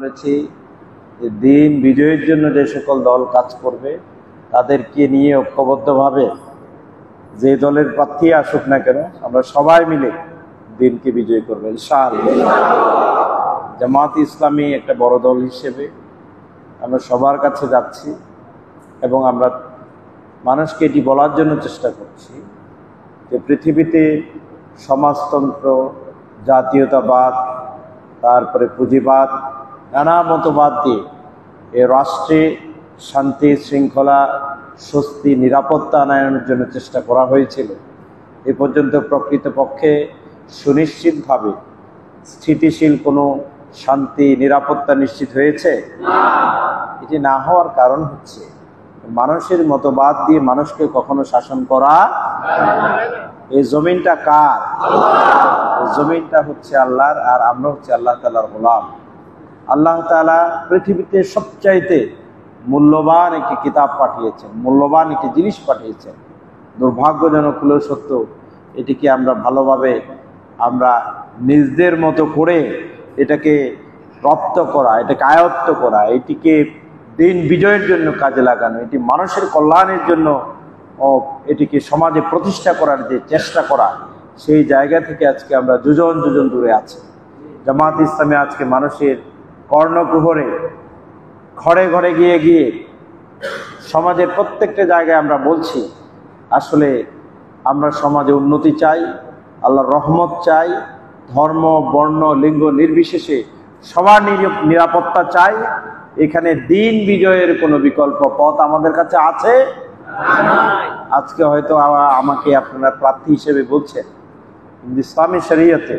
বলেছি দিন বিজয়ের জন্য যে সকল দল কাজ করবে তাদেরকে নিয়ে ঐক্যবদ্ধভাবে যে দলের প্রার্থী আসুক না কেন আমরা সবাই মিলে দিনকে বিজয় করব ইনশাআল্লাহ। জামাত ইসলামী একটা বড় দল হিসেবে আমরা সবার কাছে যাচ্ছি এবং আমরা মানুষকে এটি বলার জন্য চেষ্টা করছি যে পৃথিবীতে সমাজতন্ত্র, জাতীয়তাবাদ, তারপরে পুঁজিবাদ, নানা মতবাদ দিয়ে এ রাষ্ট্রে শান্তি, শৃঙ্খলা, স্বস্তি, নিরাপত্তা আনায়নের জন্য চেষ্টা করা হয়েছিল। এ পর্যন্ত প্রকৃতপক্ষে সুনিশ্চিতভাবে স্থিতিশীল কোনো শান্তি, নিরাপত্তা নিশ্চিত হয়েছে? এটি না হওয়ার কারণ হচ্ছে মানুষের মতবাদ দিয়ে মানুষকে কখনো শাসন করা। এই জমিনটা কার? জমিনটা হচ্ছে আল্লাহর, আর আমরা হচ্ছে আল্লাহ তাআলার গোলাম। আল্লাহ তাআলা পৃথিবীতে সবচাইতে মূল্যবান একটি কিতাব পাঠিয়েছেন, মূল্যবান একটি জিনিস পাঠিয়েছেন। দুর্ভাগ্যজনক হলেও সত্য, এটিকে আমরা ভালোভাবে আমরা নিজেদের মতো করে এটাকে রপ্ত করা, এটাকে আয়ত্ত করা, এটিকে দিন বিজয়ের জন্য কাজে লাগানো, এটি মানুষের কল্যাণের জন্য এটিকে সমাজে প্রতিষ্ঠা করার যে চেষ্টা করা, সেই জায়গা থেকে আজকে আমরা যোজন যোজন দূরে আছি। জামাত ইসলামী আজকে মানুষের কর্ণকুহরে, ঘরে ঘরে গিয়ে গিয়ে সমাজের প্রত্যেকটা জায়গায় আমরা বলছি আসলে আমরা সমাজে উন্নতি চাই, আল্লাহর রহমত চাই, ধর্ম, বর্ণ, লিঙ্গ নির্বিশেষে সবার নিরাপত্তা চাই। এখানে দিন বিজয়ের কোনো বিকল্প পথ আমাদের কাছে আছে? আজকে হয়তো আমাকে আপনারা প্রার্থী হিসেবে বলছেন, কিন্তু ইসলামী শরীয়তে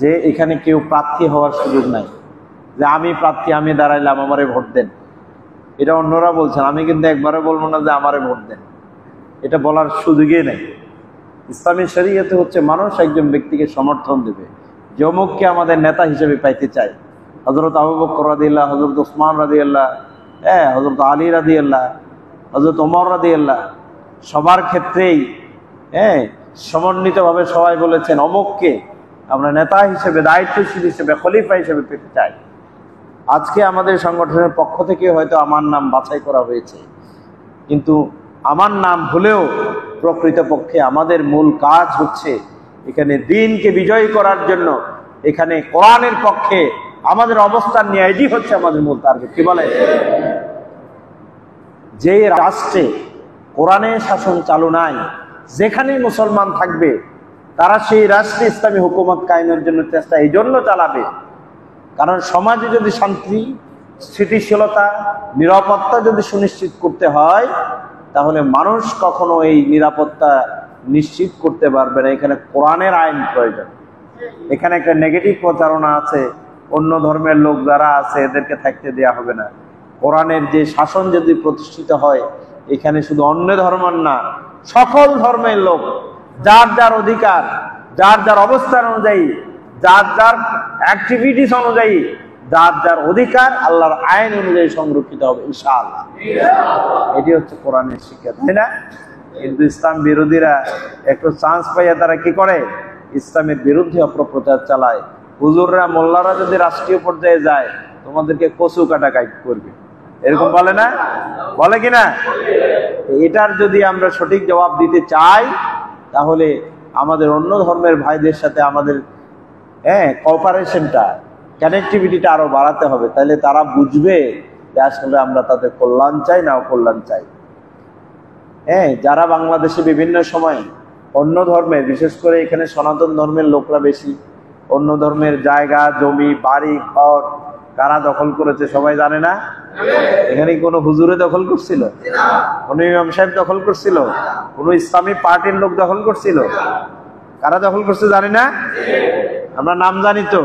যে এখানে কেউ প্রার্থী হওয়ার সুযোগ নাই, যে আমি প্রার্থী, আমি দাঁড়াইলাম, আমারে ভোট দেন, এটা অন্যরা বলছেন। আমি কিন্তু একবারও বলবো না যে আমারে ভোট দেন, এটা বলার সুযোগই নেই। ইসলামী শরীয়তে হচ্ছে মানুষ একজন ব্যক্তিকে সমর্থন দেবে যে অমুককে আমাদের নেতা হিসেবে পাইতে চাই। হযরত আবু বকর রাদিয়াল্লাহ, হযরত ওসমান রাদিয়াল্লাহ, হযরত আলী রাদিয়াল্লাহ, হযরত ওমর রাদিয়াল্লাহ, সবার ক্ষেত্রেই সমন্বিতভাবে সবাই বলেছেন অমুককে আমরা নেতা হিসেবে, দায়িত্বশীল হিসেবে, খলিফা হিসেবে পেতে চাই। আজকে আমাদের সংগঠনের পক্ষ থেকে হয়তো আমার নাম বাছাই করা হয়েছে, কিন্তু আমার নাম হলেও প্রকৃতপক্ষে আমাদের মূল কাজ হচ্ছে এখানে দিনকে বিজয়ী করার জন্য, এখানে কোরআনের পক্ষে আমাদের অবস্থান নিয়ে, এটি হচ্ছে আমাদের মূল টার্গেট। কি বলে? যে রাষ্ট্রে কোরআনের শাসন চালু নাই, যেখানেই মুসলমান থাকবে তারা সেই রাষ্ট্রে ইসলামী হুকুমত কায়েমের জন্য চেষ্টা এই জন্য চালাবে, কারণ সমাজে যদি শান্তি, স্থিতিশীলতা, নিরাপত্তা যদি সুনিশ্চিত করতে হয় তাহলে মানুষ কখনো এই নিরাপত্তা নিশ্চিত করতে পারবে না। এখানে কোরআনের আইন প্রয়োজন। এখানে একটা নেগেটিভ প্রচারণা আছে, অন্য ধর্মের লোক যারা আছে এদেরকে থাকতে দেয়া হবে না। কোরআনের যে শাসন যদি প্রতিষ্ঠিত হয়, এখানে শুধু অন্য ধর্মের না, সকল ধর্মের লোক যার যার অধিকার, যার যার অবস্থান অনুযায়ী, যার যার অ্যাক্টিভিটিস অনুযায়ী যার যার অধিকার আল্লাহর আইন অনুযায়ী সংরক্ষিত হবে ইনশাআল্লাহ। এটি হচ্ছে কোরআনের শিক্ষা, তাই না? কিন্তু ইসলাম বিরোধীরা একটু চান্স পাইয়া তারা কি করে? ইসলামের বিরুদ্ধে অপপ্রচার চালায়। হুজুররা, মোল্লারা যদি রাষ্ট্রীয় পর্যায়ে যায় তোমাদেরকে কচু কাটা কাট করবে, এরকম বলে না? বলে কিনা? এটার যদি আমরা সঠিক জবাব দিতে চাই তাহলে আমাদের অন্য ধর্মের ভাইদের সাথে আমাদের কোঅপারেশনটা, কানেক্টিভিটিটা আরো বাড়াতে হবে। তাহলে তারা বুঝবে যে আসলে আমরা তাদের কল্যাণ চাই না অকল্যাণ চাই। যারা বাংলাদেশে বিভিন্ন সময় অন্য ধর্মের, বিশেষ করে এখানে সনাতন ধর্মের লোকরা বেশি, অন্য ধর্মের জায়গা, জমি, বাড়ি, ঘর কারা দখল করেছে সবাই জানে না? এখানে কোনো হুজুরে দখল করছিল? কোন ইমাম সাহেব দখল করছিল? কোন ইসলামী পার্টির লোক দখল করছিল? কারা দখল করছে জানি না? আমরা নাম জানি তো?